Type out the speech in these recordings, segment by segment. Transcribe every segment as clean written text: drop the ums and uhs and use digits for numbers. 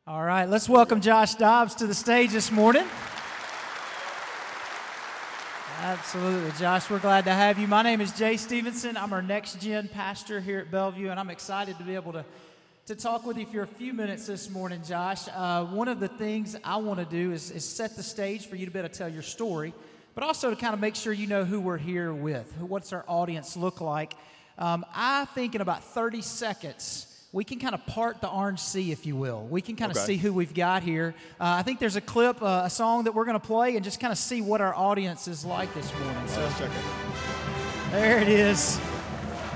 All right, let's welcome Josh Dobbs to the stage this morning. Absolutely, Josh, we're glad to have you. My name is Jay Stevenson. I'm our next-gen pastor here at Bellevue, and I'm excited to be able to talk with you for a few minutes this morning, Josh. One of the things I want to do is set the stage for you to be able to tell your story, but also to kind of make sure you know who we're here with, what's our audience look like. I think in about 30 seconds, we can kind of part the Orange Sea, if you will. We can kind of see who we've got here. I think there's a clip, a song that we're going to play and just kind of see what our audience is like this morning. So let's check it. There it is.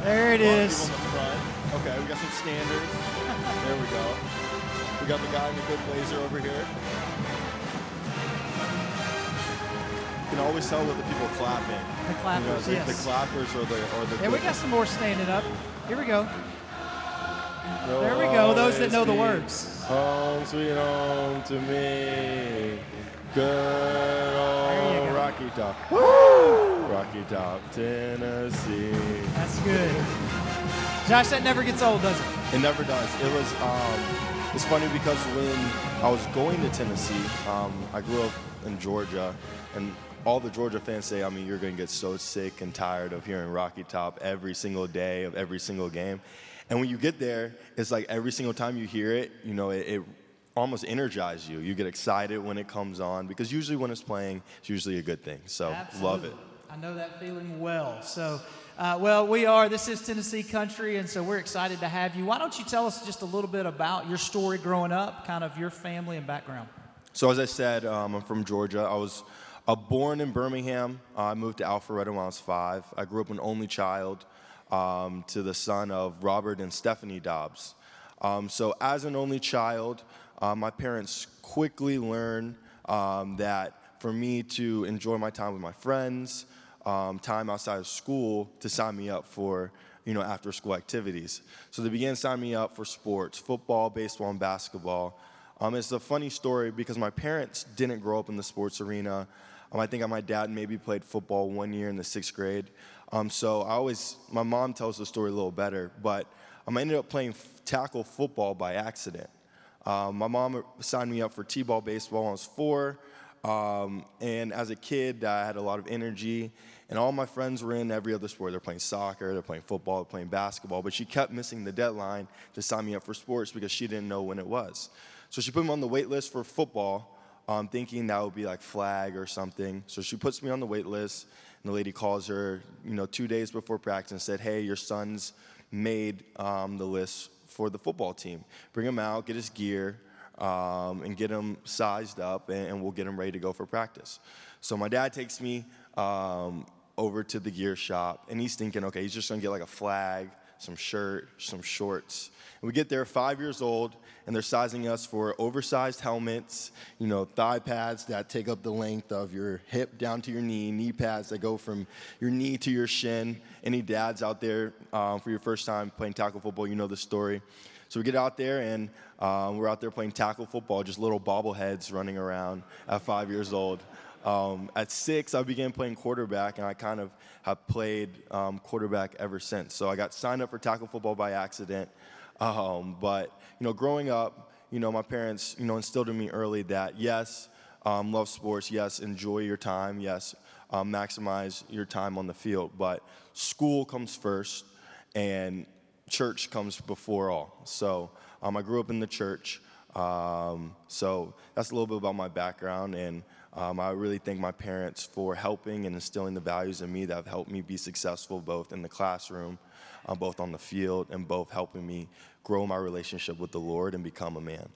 There it is. On the front. Okay, we got some standards. There we go. We got the guy in the good blazer over here. You can always tell with the people clapping. The clappers, you know, yes. The clappers or the. Yeah, we got some more standing up. Here we go. There we go, those that know the words. Home sweet home to me. Good old Rocky Top. Woo! Rocky Top, Tennessee. That's good. Josh, that never gets old, does it? It never does. It was, it's funny because when I was going to Tennessee, I grew up in Georgia, and all the Georgia fans say, I mean, you're going to get so sick and tired of hearing Rocky Top every single day of every single game. And when you get there, it's like every single time you hear it, you know, it almost energizes you. You get excited when it comes on because usually when it's playing, it's usually a good thing. So Absolutely. Love it. I know that feeling well. So, this is Tennessee country, and so we're excited to have you. Why don't you tell us just a little bit about your story growing up, kind of your family and background? So as I said, I'm from Georgia. I was born in Birmingham. I moved to Alpharetta when I was 5. I grew up an only child. To the son of Robert and Stephanie Dobbs. So as an only child, my parents quickly learned that for me to enjoy my time with my friends, time outside of school, to sign me up for, after school activities. So they began signing me up for sports, football, baseball, and basketball. It's a funny story because my parents didn't grow up in the sports arena. I think my dad maybe played football 1 year in the 6th grade. So my mom tells the story a little better, but I ended up playing tackle football by accident. My mom signed me up for t-ball baseball when I was 4, and as a kid, I had a lot of energy, and all my friends were in every other sport. They're playing soccer, they're playing football, they're playing basketball, but she kept missing the deadline to sign me up for sports because she didn't know when it was. So she put me on the wait list for football, thinking that would be like flag or something. So she puts me on the wait list, and the lady calls her, 2 days before practice and said, hey, your son's made the list for the football team. Bring him out, get his gear, and get him sized up, and we'll get him ready to go for practice. So my dad takes me over to the gear shop, and he's thinking, okay, he's just going to get like a flag, some shirt, some shorts. And we get there 5 years old, and they're sizing us for oversized helmets, thigh pads that take up the length of your hip down to your knee pads that go from your knee to your shin. Any dads out there for your first time playing tackle football, you know the story. So we get out there, and we're out there playing tackle football, just little bobbleheads running around at 5 years old. At 6, I began playing quarterback, and I kind of have played quarterback ever since. So I got signed up for tackle football by accident. But growing up, my parents, instilled in me early that, yes, love sports, yes, enjoy your time, yes, maximize your time on the field, but school comes first, and church comes before all. So I grew up in the church, so that's a little bit about my background, and I really thank my parents for helping and instilling the values in me that have helped me be successful both in the classroom, both on the field, and both helping me grow my relationship with the Lord and become a man.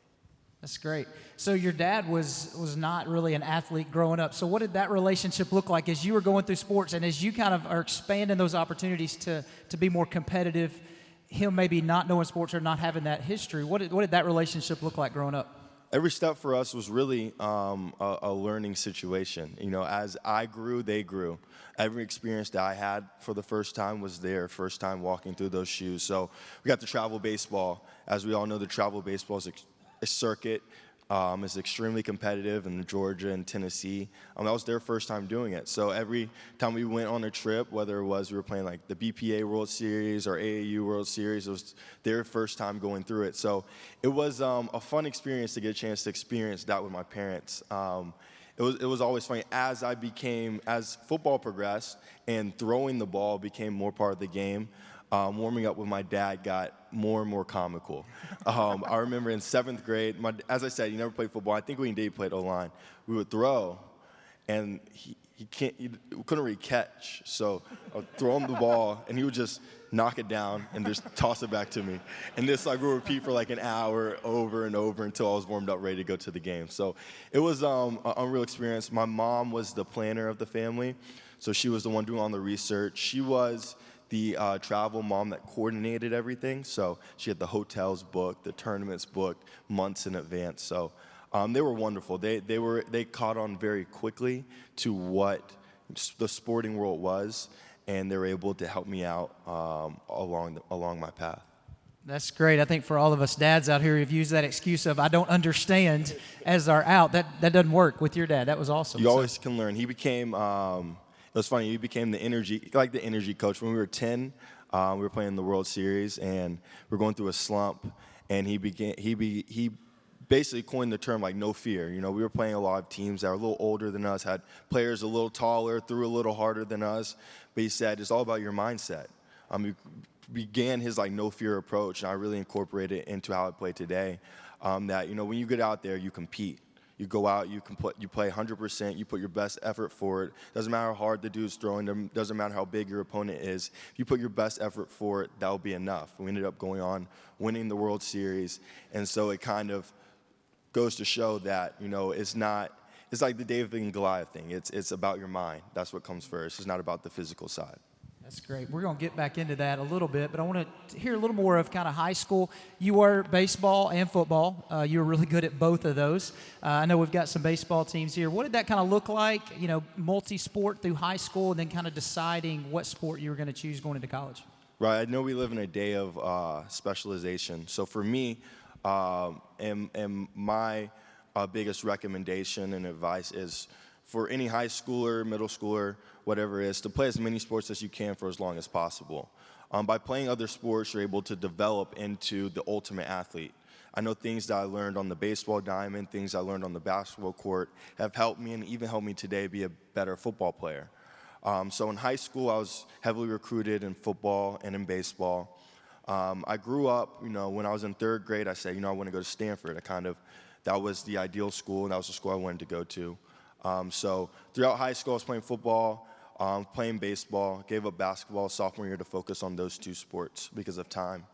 That's great. So your dad was not really an athlete growing up. So what did that relationship look like as you were going through sports and as you kind of are expanding those opportunities to be more competitive, him maybe not knowing sports or not having that history? What did that relationship look like growing up? Every step for us was really a learning situation. As I grew, they grew. Every experience that I had for the first time was their first time walking through those shoes. So we got the travel baseball. As we all know, the travel baseball is a circuit It's extremely competitive in Georgia and Tennessee. That was their first time doing it. So every time we went on a trip, whether it was we were playing like the BPA World Series or AAU World Series, it was their first time going through it. So it was a fun experience to get a chance to experience that with my parents. It was always funny as football progressed and throwing the ball became more part of the game. Warming up with my dad got more and more comical. I remember in 7th grade, as I said, he never played football. I think when he played O-line, we would throw, and he couldn't really catch. So I would throw him the ball, and he would just knock it down and just toss it back to me. And this would repeat for like an hour over and over until I was warmed up, ready to go to the game. So it was an unreal experience. My mom was the planner of the family, so she was the one doing all the research. She was the travel mom that coordinated everything. So she had the hotels booked, the tournaments booked months in advance. So they were wonderful. They caught on very quickly to what the sporting world was, and they were able to help me out along my path. That's great. I think for all of us dads out here who've used that excuse of I don't understand as our out, that doesn't work with your dad. That was awesome. You always can learn. He became it was funny. He became the energy coach. When we were 10, we were playing in the World Series, and we were going through a slump. And he basically coined the term like no fear. You know, we were playing a lot of teams that were a little older than us, had players a little taller, threw a little harder than us. But he said it's all about your mindset. He began his like no fear approach, and I really incorporated it into how I play today. That when you get out there, you compete. You go out, you play 100%, you put your best effort forward. Doesn't matter how hard the dude's throwing them, doesn't matter how big your opponent is. If you put your best effort for it, that'll be enough. We ended up going on, winning the World Series, and so it kind of goes to show that, it's like the David and Goliath thing. It's about your mind. That's what comes first. It's not about the physical side. That's great. We're going to get back into that a little bit, but I want to hear a little more of kind of high school. You were baseball and football. You were really good at both of those. I know we've got some baseball teams here. What did that kind of look like, multi-sport through high school and then kind of deciding what sport you were going to choose going into college? Right. I know we live in a day of specialization. So for me, and my biggest recommendation and advice is for any high schooler, middle schooler, whatever it is, to play as many sports as you can for as long as possible. By playing other sports, you're able to develop into the ultimate athlete. I know things that I learned on the baseball diamond, things I learned on the basketball court have helped me and even helped me today be a better football player. So in high school, I was heavily recruited in football and in baseball. I grew up, when I was in 3rd grade, I said, I want to go to Stanford. That was the ideal school, and that was the school I wanted to go to. So throughout high school, I was playing football, playing baseball, gave up basketball sophomore year to focus on those 2 sports because of time.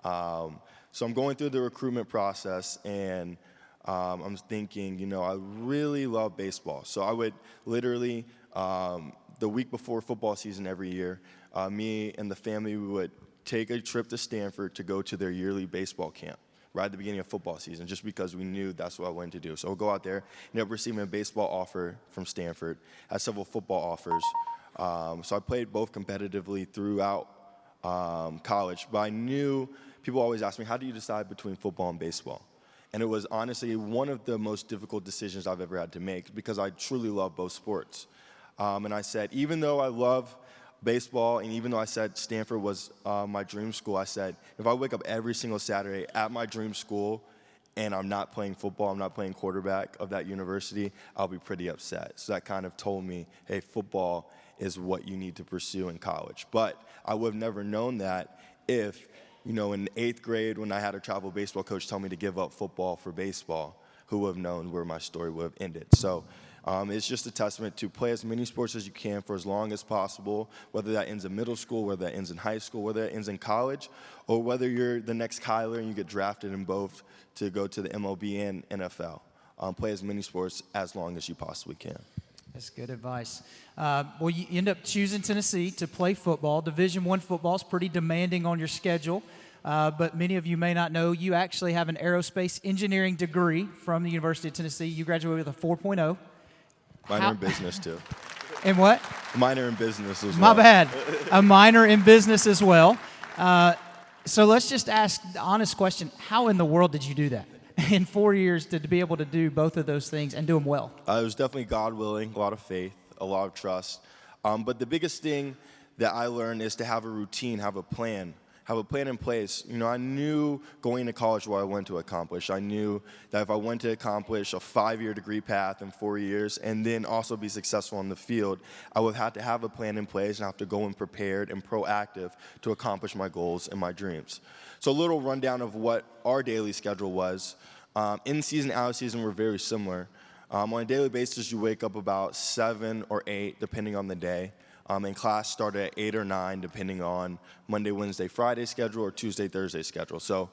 So I'm going through the recruitment process, and I'm thinking, I really love baseball. So I would literally, the week before football season every year, me and the family, we would take a trip to Stanford to go to their yearly baseball camp right at the beginning of football season, just because we knew that's what I wanted to do. So we'll go out there, ended up receiving a baseball offer from Stanford, had several football offers. So I played both competitively throughout college, but I knew people always ask me, how do you decide between football and baseball? And it was honestly one of the most difficult decisions I've ever had to make because I truly love both sports. And I said, even though I love baseball, and even though I said Stanford was my dream school, I said, if I wake up every single Saturday at my dream school and I'm not playing football, I'm not playing quarterback of that university, I'll be pretty upset. So that kind of told me, hey, football is what you need to pursue in college. But I would have never known that if, in 8th grade when I had a travel baseball coach tell me to give up football for baseball, who would have known where my story would have ended. So it's just a testament to play as many sports as you can for as long as possible, whether that ends in middle school, whether that ends in high school, whether that ends in college, or whether you're the next Kyler and you get drafted in both to go to the MLB and NFL. Play as many sports as long as you possibly can. That's good advice. Well, you end up choosing Tennessee to play football. Division I football is pretty demanding on your schedule. But many of you may not know, you actually have an aerospace engineering degree from the University of Tennessee. You graduated with a 4.0. Minor in business, too. In what? Minor in business as well. My bad. A minor in business as well. So let's just ask the honest question. How in the world did you do that? in 4 years to be able to do both of those things and do them well? It was definitely God willing, a lot of faith, a lot of trust. But the biggest thing that I learned is to have a routine, have a plan in place. I knew going to college what I wanted to accomplish. I knew that if I wanted to accomplish a 5-year degree path in 4 years and then also be successful in the field, I would have to have a plan in place and have to go in prepared and proactive to accomplish my goals and my dreams. So a little rundown of what our daily schedule was. In season, out of season, we're very similar. On a daily basis, you wake up about 7 or 8, depending on the day. And class started at 8 or 9, depending on Monday, Wednesday, Friday schedule or Tuesday, Thursday schedule. So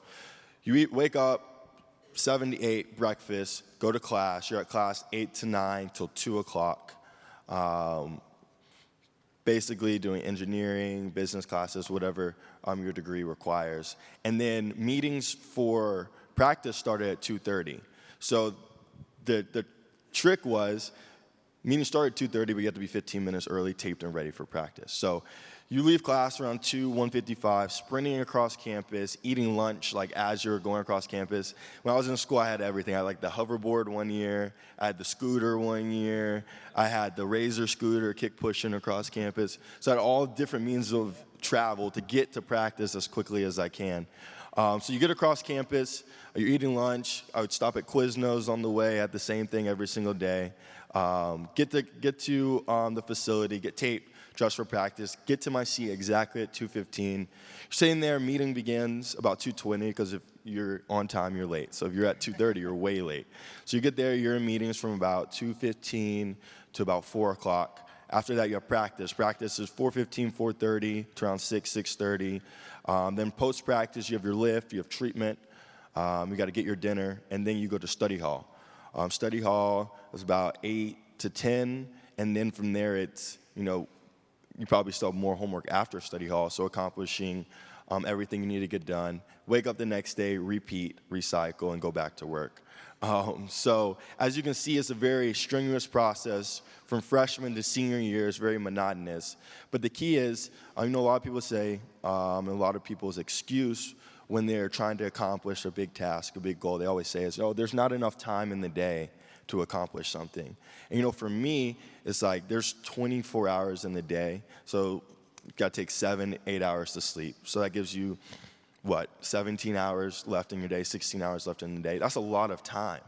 you wake up 7 to 8, breakfast, go to class. You're at class 8 to 9 till 2 o'clock. Basically doing engineering, business classes, whatever your degree requires. And then meetings for practice started at 2:30. So the trick was, meeting started at 2:30, but you have to be 15 minutes early, taped and ready for practice. So you leave class around 1:55, sprinting across campus, eating lunch like as you're going across campus. When I was in school, I had everything. I had like the hoverboard one year, I had the scooter one year, I had the Razor scooter, kick pushing across campus. So I had all different means of travel to get to practice as quickly as I can. So you get across campus, you're eating lunch. I would stop at Quiznos on the way, I had the same thing every single day. Get to the facility, get taped, dress for practice, get to my seat exactly at 2:15. You're sitting there, meeting begins about 2:20, because if you're on time, you're late. So if you're at 2:30, you're way late. So you get there, you're in meetings from about 2:15 to about 4 o'clock. After that, you have practice. Practice is 4:15, 4:30 to around 6:30. Then post-practice, you have your lift, you have treatment, you got to get your dinner, and then you go to study hall. Study hall is about 8 to 10, and then from there it's, you probably still have more homework after study hall, so accomplishing everything you need to get done. Wake up the next day, repeat, recycle, and go back to work. So as you can see, it's a very strenuous process from freshman to senior year. It's very monotonous. But the key is, I know a lot of people say, and a lot of people's excuse when they're trying to accomplish a big task, a big goal, they always say is, there's not enough time in the day to accomplish something. And for me, it's like there's 24 hours in the day, so you got to take 7, 8 hours to sleep. So that gives you, 17 hours left in your day, 16 hours left in the day. That's a lot of time.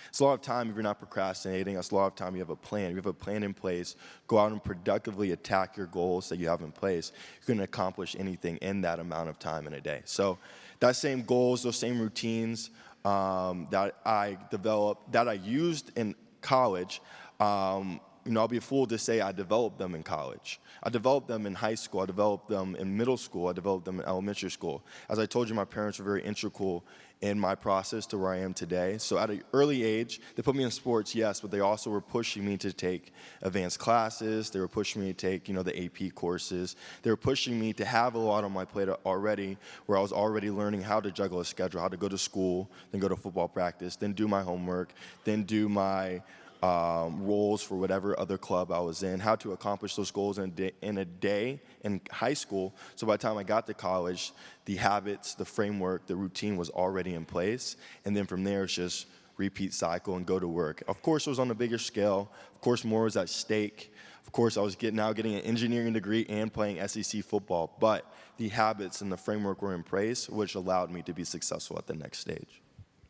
It's a lot of time if you're not procrastinating. That's a lot of time you have a plan. You have a plan in place. Go out and productively attack your goals that you have in place. You can accomplish anything in that amount of time in a day. So that same goals, those same routines that I developed, that I used in college, I'll be a fool to say I developed them in college. I developed them in high school. I developed them in middle school. I developed them in elementary school. As I told you, my parents were very integral in my process to where I am today. So at an early age, they put me in sports, yes, but they also were pushing me to take advanced classes. They were pushing me to take, the AP courses. They were pushing me to have a lot on my plate already, where I was already learning how to juggle a schedule, how to go to school, then go to football practice, then do my homework, then do my roles for whatever other club I was in, how to accomplish those goals in a day in high school. So by the time I got to college, the habits, the framework, the routine was already in place. And then from there, it's just repeat cycle and go to work. Of course, it was on a bigger scale. Of course, more was at stake. Of course, I was getting an engineering degree and playing SEC football. But the habits and the framework were in place, which allowed me to be successful at the next stage.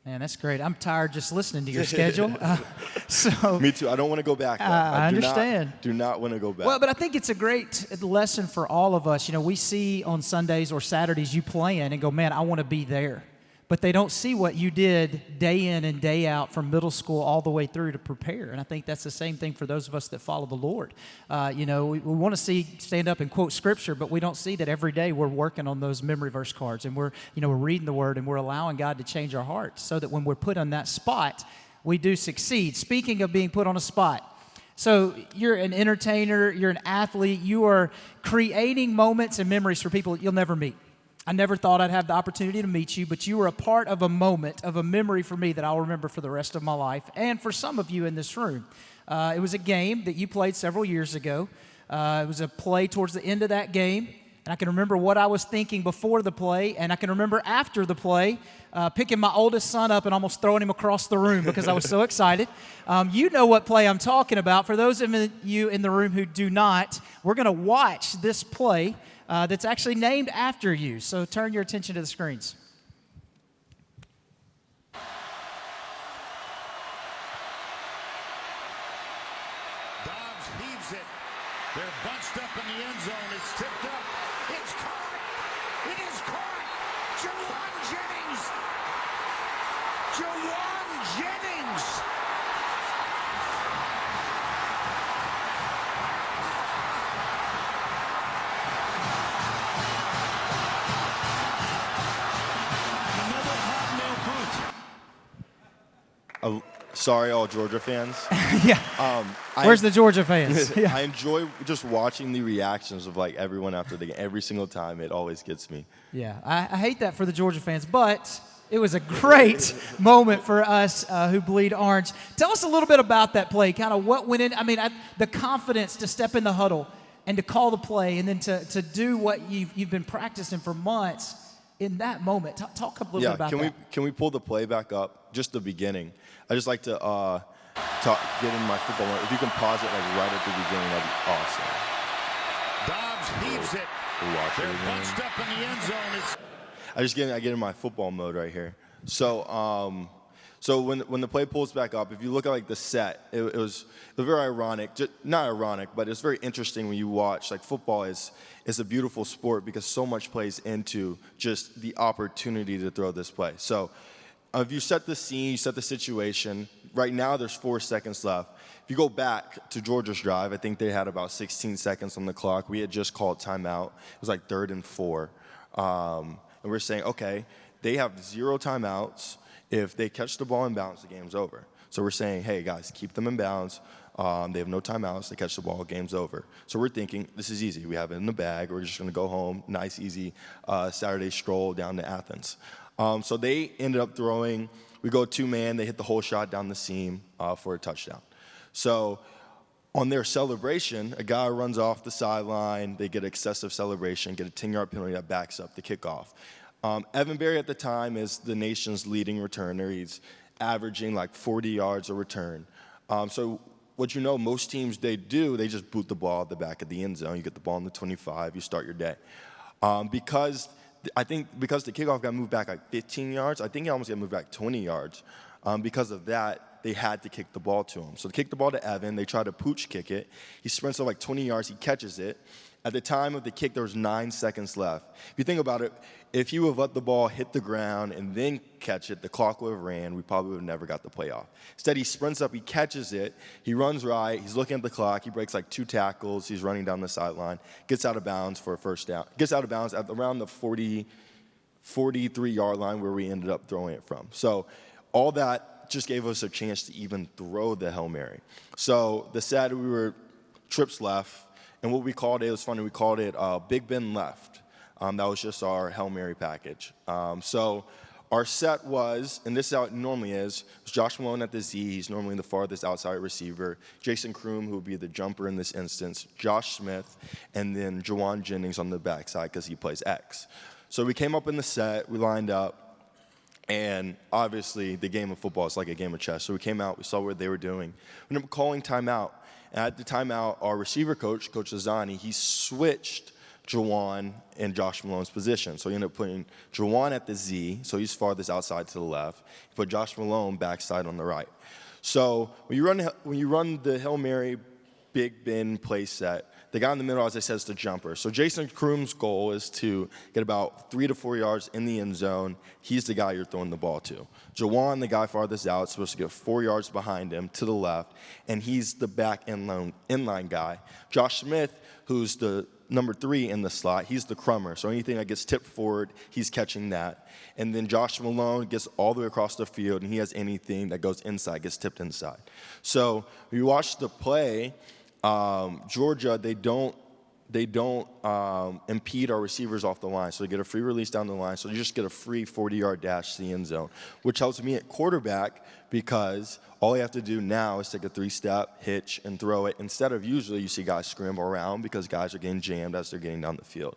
Man, that's great. I'm tired just listening to your schedule. Me too. I don't want to go back. I understand. Do not want to go back. Well, but I think it's a great lesson for all of us. We see on Sundays or Saturdays you playing and go, man, I want to be there. But they don't see what you did day in and day out from middle school all the way through to prepare. And I think that's the same thing for those of us that follow the Lord. We want to stand up and quote Scripture, but we don't see that every day we're working on those memory verse cards and we're reading the Word and we're allowing God to change our hearts so that when we're put on that spot, we do succeed. Speaking of being put on a spot, so you're an entertainer, you're an athlete, you are creating moments and memories for people you'll never meet. I never thought I'd have the opportunity to meet you, but you were a part of a moment, of a memory for me that I'll remember for the rest of my life, and for some of you in this room. It was a game that you played several years ago. It was a play towards the end of that game And I can remember what I was thinking before the play, and I can remember after the play, picking my oldest son up and almost throwing him across the room because I was so excited. You know what play I'm talking about. For those of you in the room who do not, we're going to watch this play that's actually named after you. So turn your attention to the screens. Dobbs heaves it. They're bunched up in the end zone. It's tipped up. It's caught. It is caught. Jawan Jennings. Jawan Jennings. Another hobnail boot. Sorry, all Georgia fans. Yeah. Where's the Georgia fans? Yeah. I enjoy just watching the reactions of like everyone after the game. Every single time, it always gets me. Yeah, I hate that for the Georgia fans, but it was a great moment for us who bleed orange. Tell us a little bit about that play, kind of what went in. I mean, the confidence to step in the huddle and to call the play and then to do what you've been practicing for months in that moment. Talk a little bit about that. Can we pull the play back up? Just the beginning. I just like to get in my football. If you can pause it like right at the beginning, that'd be awesome. Dobbs heaves it. They're bunched up in the end zone. I get in my football mode right here. So when the play pulls back up, if you look at like the set, it was very ironic. Not ironic, but it's very interesting when you watch. Like football is a beautiful sport because so much plays into just the opportunity to throw this play. So if you set the scene, you set the situation. Right now, there's 4 seconds left. If you go back to Georgia's drive, I think they had about 16 seconds on the clock. We had just called timeout. It was like 3rd and 4. And we're saying, okay, they have 0 timeouts. If they catch the ball in bounds, the game's over. So we're saying, hey, guys, keep them in bounds. They have no timeouts. They catch the ball, game's over. So we're thinking, this is easy. We have it in the bag. We're just going to go home. Nice, easy Saturday stroll down to Athens. So they ended up throwing. We go 2-man. They hit the whole shot down the seam for a touchdown. So on their celebration, a guy runs off the sideline. They get excessive celebration, get a 10-yard penalty that backs up the kickoff. Evan Berry at the time is the nation's leading returner. He's averaging like 40 yards a return. So what you know, most teams, they just boot the ball at the back of the end zone. You get the ball in the 25, you start your day. Because the kickoff got moved back like 15 yards, I think it almost got moved back 20 yards. Because of that, they had to kick the ball to him. So they kicked the ball to Evan. They tried to pooch kick it. He sprints up like 20 yards. He catches it. At the time of the kick, there was 9 seconds left. If you think about it, if he would have let the ball hit the ground and then catch it, the clock would have ran. We probably would have never got the play off. Instead, he sprints up. He catches it. He runs right. He's looking at the clock. He breaks like 2 tackles. He's running down the sideline. Gets out of bounds for a first down. Gets out of bounds at around the 43-yard line where we ended up throwing it from. So all that just gave us a chance to even throw the Hail Mary. So the Saturday we were trips left. And what we called it was funny. We called it Big Ben left. That was just our Hail Mary package. So our set was, and this is how it normally is, was Josh Malone at the Z. He's normally the farthest outside receiver. Jason Kroom, who would be the jumper in this instance. Josh Smith, and then Jawan Jennings on the backside because he plays X. So we came up in the set. We lined up. And obviously, the game of football is like a game of chess. So we came out. We saw what they were doing. We ended up calling timeout. At the timeout, our receiver coach, Coach Azani, he switched Jawan and Josh Malone's position. So he ended up putting Jawan at the Z, so he's farthest outside to the left. He put Josh Malone backside on the right. So when you run the Hail Mary Big Ben play set, the guy in the middle, as I said, is the jumper. So Jason Kroom's goal is to get about 3 to 4 yards in the end zone. He's the guy you're throwing the ball to. Jawan, the guy farthest out, is supposed to get 4 yards behind him to the left, and he's the back inline guy. Josh Smith, who's the number 3 in the slot, he's the crummer. So anything that gets tipped forward, he's catching that. And then Josh Malone gets all the way across the field, and he has anything that goes inside, gets tipped inside. So when you watch the play, Georgia, they don't impede our receivers off the line. So they get a free release down the line. So you just get a free 40-yard dash to the end zone, which helps me at quarterback because all you have to do now is take a 3-step, hitch, and throw it. Instead of usually you see guys scramble around because guys are getting jammed as they're getting down the field.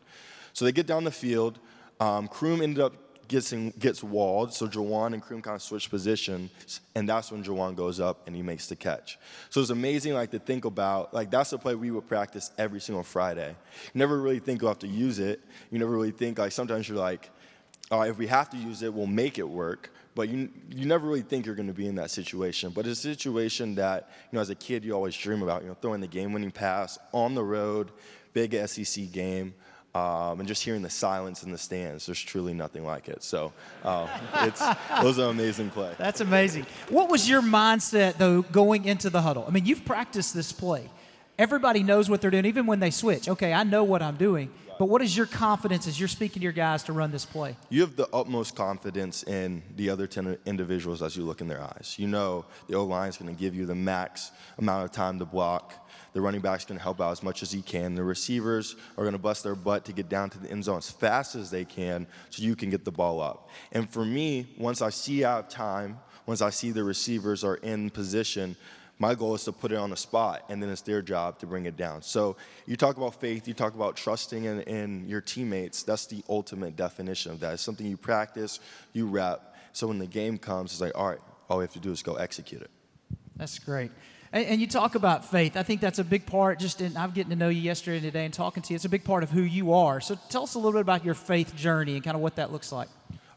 So they get down the field. Kroom ended up gets walled, so Jawan and Kroom kind of switch positions, and that's when Jawan goes up and he makes the catch. So it's amazing, like, to think about, like, that's a play we would practice every single Friday. You never really think you'll have to use it. You never really think, like, sometimes you're like, if we have to use it, we'll make it work. But you never really think you're going to be in that situation. But it's a situation that, as a kid, you always dream about, throwing the game-winning pass on the road, big SEC game, and just hearing the silence in the stands. There's truly nothing like it. So it was an amazing play. That's amazing. What was your mindset, though, going into the huddle? I mean, you've practiced this play. Everybody knows what they're doing, even when they switch. Okay, I know what I'm doing. But what is your confidence as you're speaking to your guys to run this play? You have the utmost confidence in the other 10 individuals as you look in their eyes. You know the O-line is going to give you the max amount of time to block. The running back's going to help out as much as he can. The receivers are going to bust their butt to get down to the end zone as fast as they can so you can get the ball up. And for me, once I see out of time, once I see the receivers are in position, my goal is to put it on the spot, and then it's their job to bring it down. So you talk about faith, you talk about trusting in your teammates. That's the ultimate definition of that. It's something you practice, you rep. So when the game comes, it's like, all right, all we have to do is go execute it. That's great. And you talk about faith. I think that's a big part, I'm getting to know you yesterday and today and talking to you. It's a big part of who you are. So tell us a little bit about your faith journey and kind of what that looks like.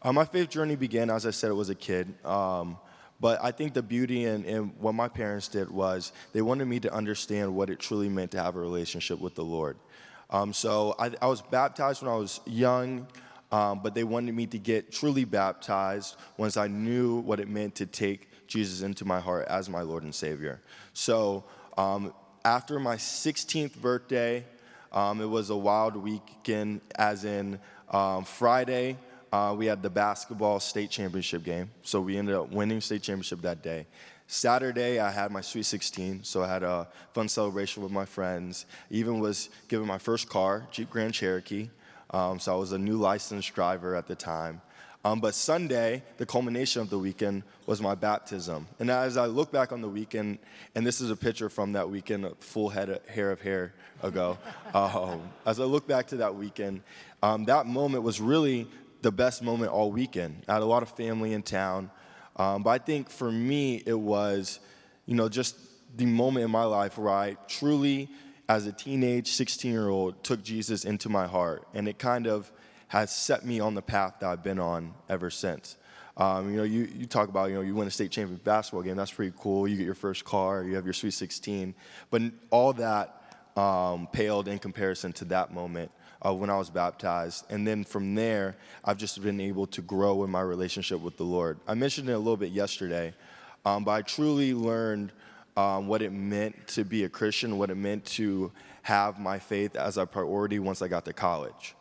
My faith journey began, as I said, it was a kid. But I think the beauty in what my parents did was they wanted me to understand what it truly meant to have a relationship with the Lord. So I was baptized when I was young, but they wanted me to get truly baptized once I knew what it meant to take Jesus into my heart as my Lord and Savior. So after my 16th birthday, it was a wild weekend, as in Friday, we had the basketball state championship game, so we ended up winning state championship that day. Saturday, I had my Sweet 16, so I had a fun celebration with my friends. I even was given my first car, Jeep Grand Cherokee, so I was a new licensed driver at the time. But Sunday, the culmination of the weekend, was my baptism. And as I look back on the weekend, and this is a picture from that weekend, a full hair of hair ago. As I look back to that weekend, that moment was really the best moment all weekend. I had a lot of family in town. But I think for me, it was, just the moment in my life where I truly, as a teenage 16-year-old, took Jesus into my heart. And it kind of has set me on the path that I've been on ever since. You talk about, you win a state championship basketball game. That's pretty cool. You get your first car. You have your Sweet 16. But all that paled in comparison to that moment when I was baptized. And then from there, I've just been able to grow in my relationship with the Lord. I mentioned it a little bit yesterday, but I truly learned what it meant to be a Christian, what it meant to have my faith as a priority once I got to college.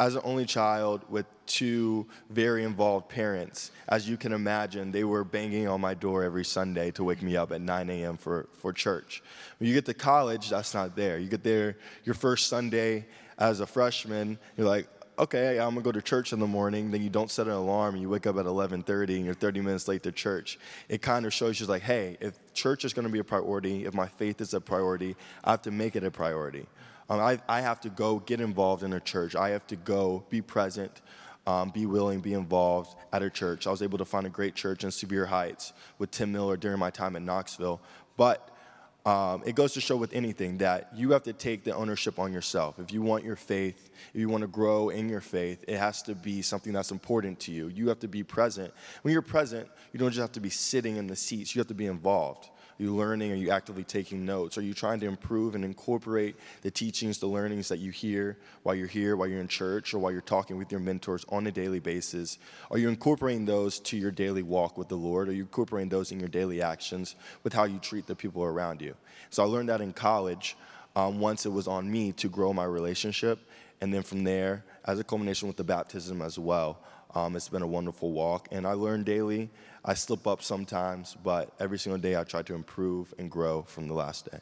As an only child with two very involved parents, as you can imagine, they were banging on my door every Sunday to wake me up at 9 a.m. for church. When you get to college, that's not there. You get there your first Sunday as a freshman, you're like, okay, I'm going to go to church in the morning. Then you don't set an alarm, and you wake up at 11:30, and you're 30 minutes late to church. It kind of shows you, like, hey, if church is going to be a priority, if my faith is a priority, I have to make it a priority. I have to go get involved in a church. I have to go be present, be willing, be involved at a church. I was able to find a great church in Sevier Heights with Tim Miller during my time in Knoxville. But it goes to show with anything that you have to take the ownership on yourself. If you want your faith, if you want to grow in your faith, it has to be something that's important to you. You have to be present. When you're present, you don't just have to be sitting in the seats. You have to be involved. Are you learning? Are you actively taking notes? Are you trying to improve and incorporate the teachings, the learnings that you hear, while you're in church, or while you're talking with your mentors on a daily basis? Are you incorporating those to your daily walk with the Lord? Are you incorporating those in your daily actions with how you treat the people around you? So I learned that in college. Once it was on me to grow my relationship. And then from there, as a culmination with the baptism as well, it's been a wonderful walk. And I learn daily. I slip up sometimes, but every single day I try to improve and grow from the last day.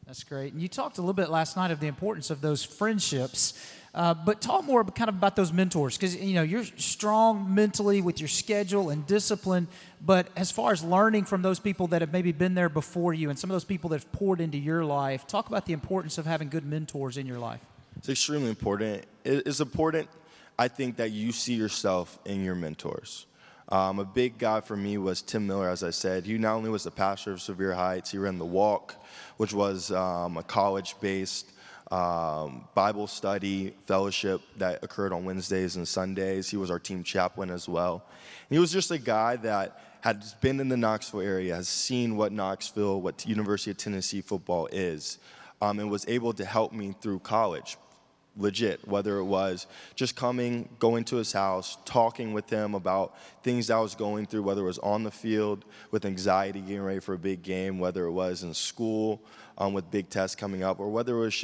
That's great. And you talked a little bit last night of the importance of those friendships, but talk more kind of about those mentors, because you're strong mentally with your schedule and discipline, but as far as learning from those people that have maybe been there before you and some of those people that have poured into your life, talk about the importance of having good mentors in your life. It's extremely important. It's important, I think, that you see yourself in your mentors. A big guy for me was Tim Miller, as I said. He not only was the pastor of Severe Heights, he ran The Walk, which was a college-based Bible study fellowship that occurred on Wednesdays and Sundays. He was our team chaplain as well. And he was just a guy that had been in the Knoxville area, has seen what Knoxville, what University of Tennessee football is, and was able to help me through college. Legit, whether it was just going to his house, talking with him about things I was going through, whether it was on the field with anxiety, getting ready for a big game, whether it was in school with big tests coming up, or whether it was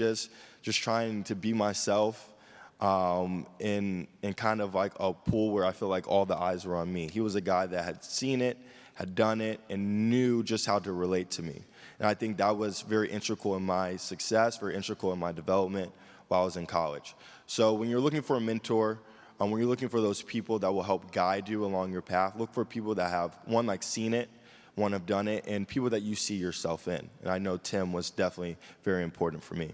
just trying to be myself in kind of like a pool where I feel like all the eyes were on me. He was a guy that had seen it, had done it, and knew just how to relate to me. And I think that was very integral in my success, very integral in my development while I was in college. So when you're looking for a mentor, when you're looking for those people that will help guide you along your path, look for people that have, one, like seen it, one, have done it, and people that you see yourself in. And I know Tim was definitely very important for me.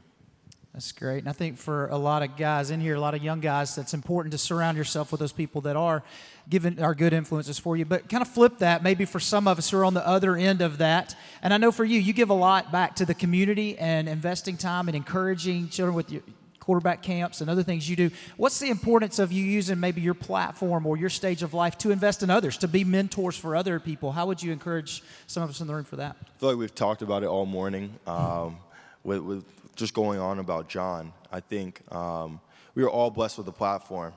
That's great. And I think for a lot of guys in here, a lot of young guys, that's important to surround yourself with those people that are good influences for you. But kind of flip that, maybe for some of us who are on the other end of that. And I know for you, you give a lot back to the community and investing time and encouraging children with your quarterback camps and other things you do. What's the importance of you using maybe your platform or your stage of life to invest in others, to be mentors for other people? How would you encourage some of us in the room for that? I feel like we've talked about it all morning with just going on about John. I think we are all blessed with a platform,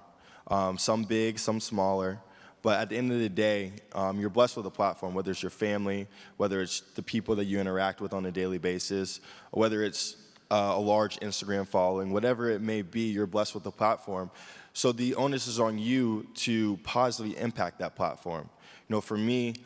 some big, some smaller. But at the end of the day, you're blessed with a platform, whether it's your family, whether it's the people that you interact with on a daily basis, or whether it's a large Instagram following, whatever it may be, you're blessed with the platform. So the onus is on you to positively impact that platform. You know, for me,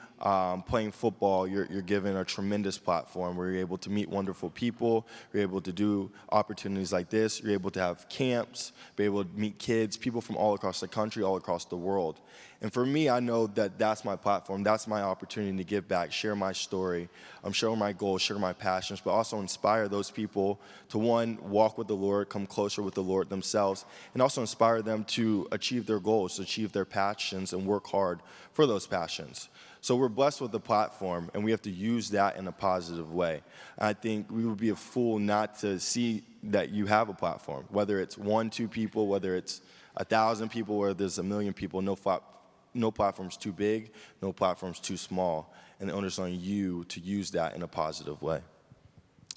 playing football, you're given a tremendous platform where you're able to meet wonderful people, you're able to do opportunities like this, you're able to have camps, be able to meet kids, people from all across the country, all across the world. And for me, I know that that's my platform, that's my opportunity to give back, share my story, share my goals, share my passions, but also inspire those people to, one, walk with the Lord, come closer with the Lord themselves, and also inspire them to achieve their goals, to achieve their passions, and work hard for those passions. So we're blessed with the platform, and we have to use that in a positive way. I think we would be a fool not to see that you have a platform, whether it's 1, 2 people, whether it's 1,000 people, whether there's 1 million people. No platform's too big, no platform's too small, and the onus is on you to use that in a positive way.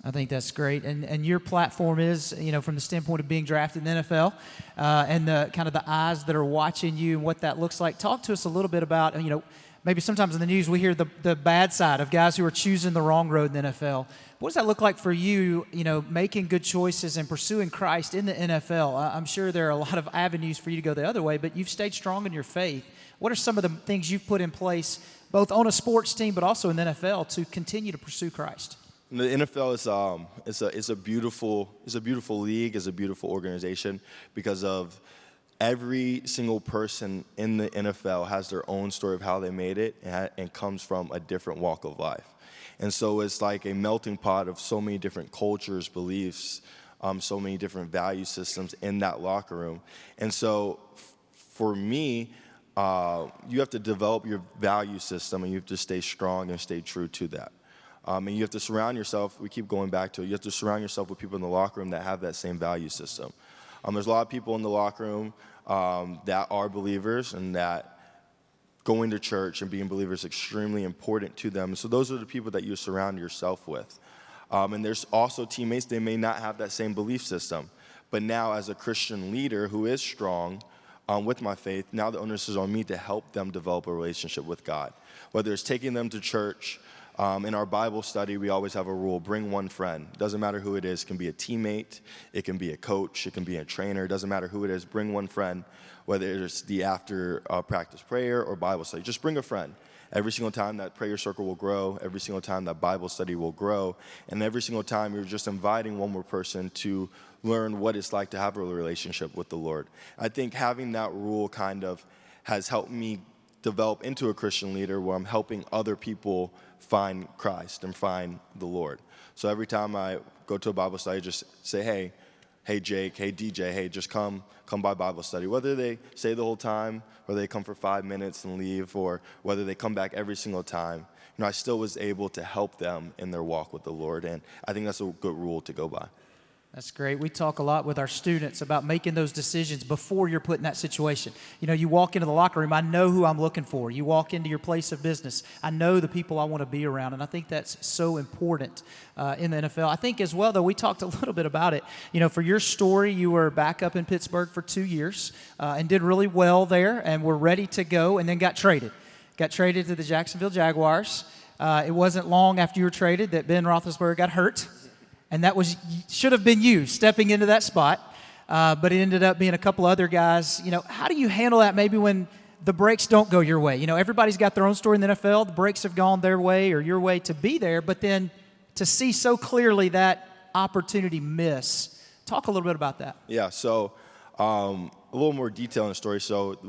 I think that's great. And your platform is, you know, from the standpoint of being drafted in the NFL and the kind of the eyes that are watching you and what that looks like. Talk to us a little bit about, you know, maybe sometimes in the news we hear the bad side of guys who are choosing the wrong road in the NFL. What does that look like for you, you know, making good choices and pursuing Christ in the NFL? I'm sure there are a lot of avenues for you to go the other way, but you've stayed strong in your faith. What are some of the things you've put in place, both on a sports team but also in the NFL, to continue to pursue Christ? The NFL is a beautiful league, is a beautiful organization because of every single person in the NFL has their own story of how they made it and comes from a different walk of life. And so it's like a melting pot of so many different cultures, beliefs, so many different value systems in that locker room. And so for me, you have to develop your value system, and you have to stay strong and stay true to that. And you have to surround yourself, we keep going back to it, you have to surround yourself with people in the locker room that have that same value system. There's a lot of people in the locker room that are believers and that going to church and being believers is extremely important to them. So those are the people that you surround yourself with. And there's also teammates, they may not have that same belief system. But now as a Christian leader who is strong with my faith, now the onus is on me to help them develop a relationship with God. Whether it's taking them to church, in our Bible study, we always have a rule: bring one friend. Doesn't matter who it is. It can be a teammate. It can be a coach. It can be a trainer. It doesn't matter who it is. Bring one friend, whether it's the after practice prayer or Bible study. Just bring a friend. Every single time that prayer circle will grow. Every single time that Bible study will grow. And every single time you're just inviting one more person to learn what it's like to have a relationship with the Lord. I think having that rule kind of has helped me develop into a Christian leader where I'm helping other people find Christ and find the Lord. So every time I go to a Bible study, I just say, hey, hey, Jake, hey, DJ, hey, just come by Bible study. Whether they stay the whole time, or they come for 5 minutes and leave, or whether they come back every single time, I still was able to help them in their walk with the Lord. And I think that's a good rule to go by. That's great. We talk a lot with our students about making those decisions before you're put in that situation. You walk into the locker room, I know who I'm looking for. You walk into your place of business, I know the people I want to be around. And I think that's so important in the NFL. I think as well, though, we talked a little bit about it. For your story, you were back up in Pittsburgh for 2 years and did really well there and were ready to go and then got traded. Got traded to the Jacksonville Jaguars. It wasn't long after you were traded that Ben Roethlisberger got hurt. And that should have been you stepping into that spot, but it ended up being a couple other guys. How do you handle that maybe when the breaks don't go your way? Everybody's got their own story in the NFL. The breaks have gone their way or your way to be there, but then to see so clearly that opportunity miss. Talk a little bit about that. Yeah, so a little more detail in the story. So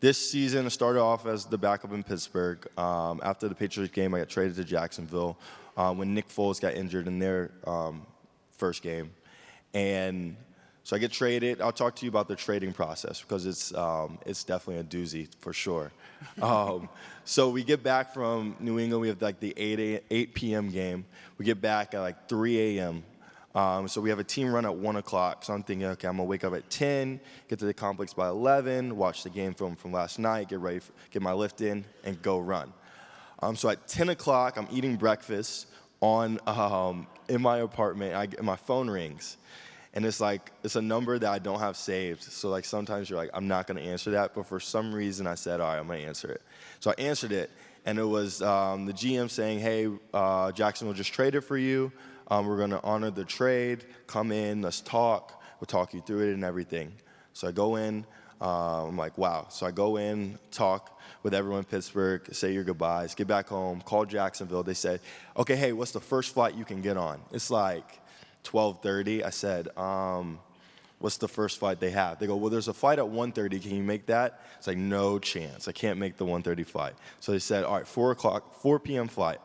this season started off as the backup in Pittsburgh. After the Patriots game, I got traded to Jacksonville. When Nick Foles got injured in their first game. And so I get traded. I'll talk to you about the trading process because it's definitely a doozy for sure. So we get back from New England. We have like the 8 p.m. game. We get back at like 3 a.m. So we have a team run at 1 o'clock. So I'm thinking, okay, I'm going to wake up at 10, get to the complex by 11, watch the game film from last night, get ready, get my lift in, and go run. So at 10 o'clock, I'm eating breakfast in my apartment. My phone rings, and it's a number that I don't have saved. So sometimes you're like, I'm not going to answer that, but for some reason I said, all right, I'm going to answer it. So I answered it, and it was the GM saying, hey, Jacksonville just traded for you. We're going to honor the trade. Come in, let's talk. We'll talk you through it and everything. So I go in. I'm like, wow. So I go in, talk with everyone in Pittsburgh, say your goodbyes, get back home, call Jacksonville. They said, okay, hey, what's the first flight you can get on? It's like 12:30. I said, what's the first flight they have? They go, well, there's a flight at 1:30. Can you make that? It's like, no chance. I can't make the 1:30 flight. So they said, all right, 4 p.m. flight.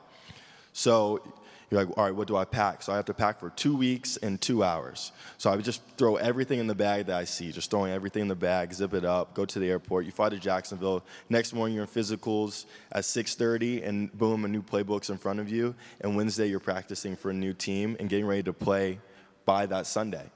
So you're like, all right, what do I pack? So I have to pack for 2 weeks and 2 hours. So I would just throw everything in the bag that I see, just throwing everything in the bag, zip it up, go to the airport. You fly to Jacksonville. Next morning, you're in physicals at 6:30, and boom, a new playbook's in front of you. And Wednesday, you're practicing for a new team and getting ready to play by that Sunday.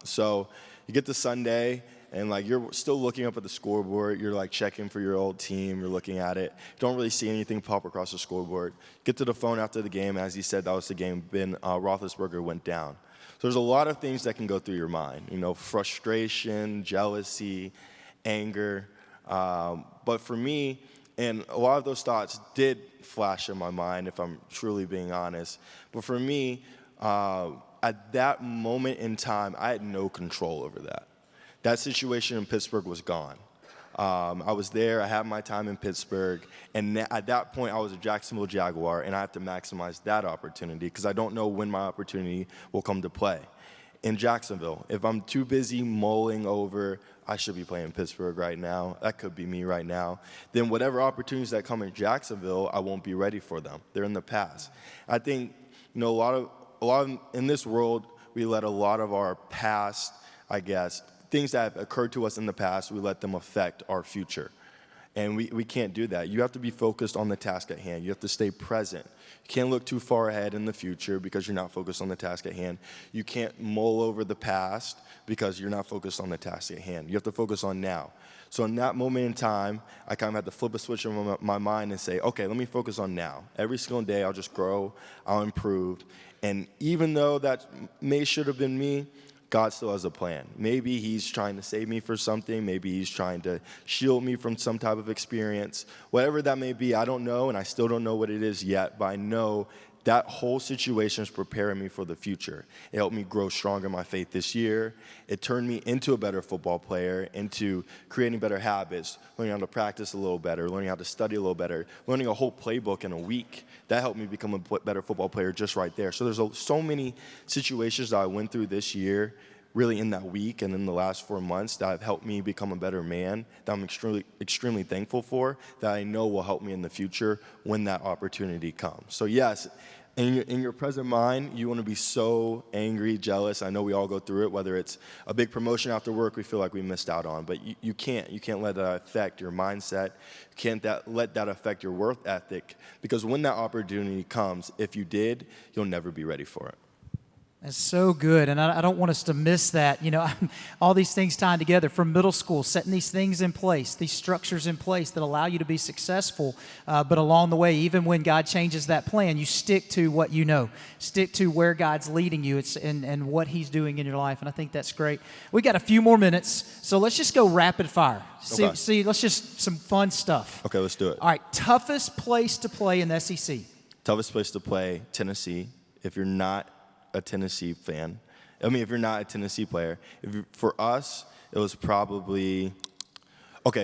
So you get to Sunday, and you're still looking up at the scoreboard. You're checking for your old team. You're looking at it. You don't really see anything pop across the scoreboard. Get to the phone after the game. As he said, that was the game. Ben Roethlisberger went down. So there's a lot of things that can go through your mind. Frustration, jealousy, anger. But for me, and a lot of those thoughts did flash in my mind, if I'm truly being honest. But for me, at that moment in time, I had no control over that. That situation in Pittsburgh was gone. I was there. I had my time in Pittsburgh. And at that point, I was a Jacksonville Jaguar, and I have to maximize that opportunity because I don't know when my opportunity will come to play in Jacksonville. If I'm too busy mulling over, I should be playing in Pittsburgh right now. That could be me right now. Then whatever opportunities that come in Jacksonville, I won't be ready for them. They're in the past. I think, a lot of in this world, we let a lot of our past, things that have occurred to us in the past, we let them affect our future. And we can't do that. You have to be focused on the task at hand. You have to stay present. You can't look too far ahead in the future because you're not focused on the task at hand. You can't mull over the past because you're not focused on the task at hand. You have to focus on now. So in that moment in time, I kind of had to flip a switch in my mind and say, okay, let me focus on now. Every single day, I'll just grow, I'll improve. And even though that should have been me, God still has a plan. Maybe he's trying to save me for something. Maybe he's trying to shield me from some type of experience. Whatever that may be, I don't know, and I still don't know what it is yet, but I know that whole situation is preparing me for the future. It helped me grow stronger in my faith this year. It turned me into a better football player, into creating better habits, learning how to practice a little better, learning how to study a little better, learning a whole playbook in a week. That helped me become a better football player just right there. So there's so many situations that I went through this year, really in that week and in the last 4 months, that have helped me become a better man, that I'm extremely thankful for, that I know will help me in the future when that opportunity comes. So yes, in your present mind, you want to be so angry, jealous. I know we all go through it, whether it's a big promotion after work we feel like we missed out on. But you can't let that affect your mindset. You can't let that affect your work ethic. Because when that opportunity comes, if you did, you'll never be ready for it. That's so good, and I don't want us to miss that. All these things tied together from middle school, setting these things in place, these structures in place that allow you to be successful. But along the way, even when God changes that plan, you stick to what you know. Stick to where God's leading you and what He's doing in your life, and I think that's great. We got a few more minutes, so let's just go rapid fire. See, let's just some fun stuff. Okay, let's do it. All right, toughest place to play in the SEC? Toughest place to play, Tennessee. If you're not a Tennessee fan, if you're not a Tennessee player, for us, it was probably,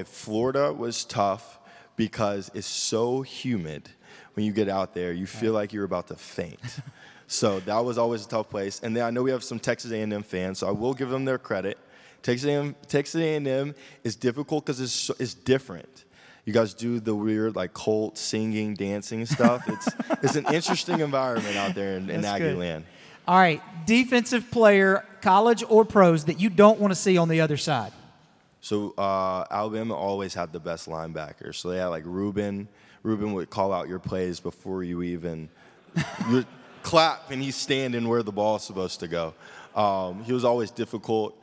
Florida was tough because it's so humid. When you get out there, you feel like you're about to faint. So that was always a tough place. And then I know we have some Texas A&M fans, so I will give them their credit. Texas A&M is difficult because it's different. You guys do the weird, cult singing, dancing stuff. It's an interesting environment out there in Aggie land. All right, defensive player, college or pros, that you don't want to see on the other side. So Alabama always had the best linebackers. So they had Reuben. Reuben would call out your plays before you even you clap, and he's standing where the ball is supposed to go. He was always difficult.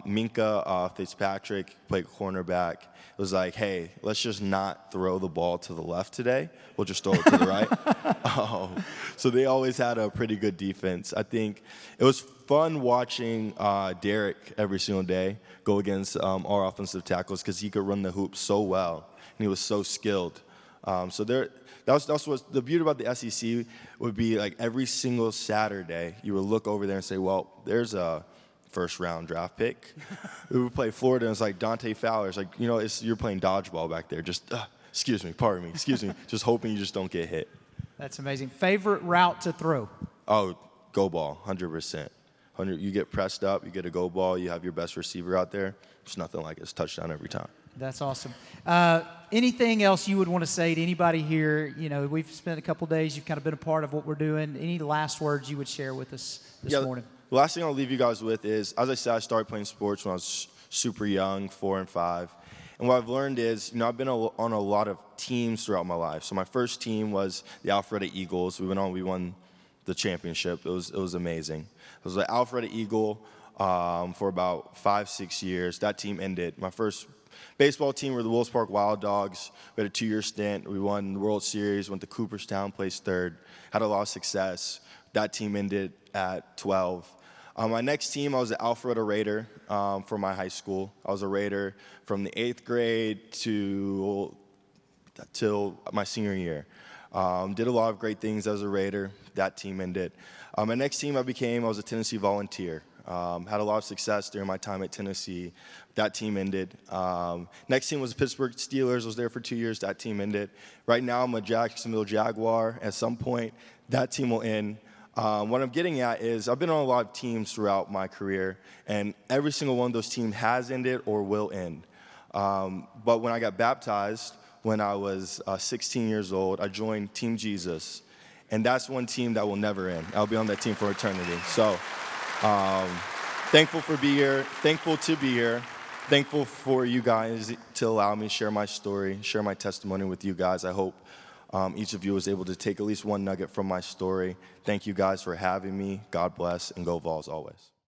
Minka Fitzpatrick played cornerback. It was like, hey, let's just not throw the ball to the left today. We'll just throw it to the right. So they always had a pretty good defense. I think it was fun watching Derek every single day go against our offensive tackles because he could run the hoop so well, and he was so skilled. That's what the beauty about the SEC would be. Every single Saturday, you would look over there and say, well, there's a first-round draft pick. We would play Florida, and it's like Dante Fowler. It's you're playing dodgeball back there. Just, excuse me, just hoping you just don't get hit. That's amazing. Favorite route to throw? Oh, go ball, 100%. You get pressed up, you get a go ball, you have your best receiver out there. There's nothing like it. It's touchdown every time. That's awesome. Anything else you would want to say to anybody here? We've spent a couple days. You've kind of been a part of what we're doing. Any last words you would share with us this morning? The last thing I'll leave you guys with is, as I said, I started playing sports when I was super young, 4 and 5. And what I've learned is, I've been on a lot of teams throughout my life. So my first team was the Alpharetta Eagles. We won the championship. It was amazing. It was the Alpharetta Eagle for about 5-6 years. That team ended. My first baseball team were the Wills Park Wild Dogs. We had a 2-year stint. We won the World Series, went to Cooperstown, placed 3rd, had a lot of success. That team ended at 12. My next team, I was an Alpharetta Raider for my high school. I was a Raider from the 8th grade till my senior year. Did a lot of great things as a Raider. That team ended. My next team I was a Tennessee Volunteer. Had a lot of success during my time at Tennessee. That team ended. Next team was the Pittsburgh Steelers. I was there for 2 years. That team ended. Right now, I'm a Jacksonville Jaguar. At some point, that team will end. What I'm getting at is I've been on a lot of teams throughout my career, and every single one of those teams has ended or will end. But when I got baptized, when I was 16 years old, I joined Team Jesus, and that's one team that will never end. I'll be on that team for eternity. So thankful to be here. Thankful for you guys to allow me to share my story, share my testimony with you guys. I hope each of you was able to take at least one nugget from my story. Thank you guys for having me. God bless, and go Vols always.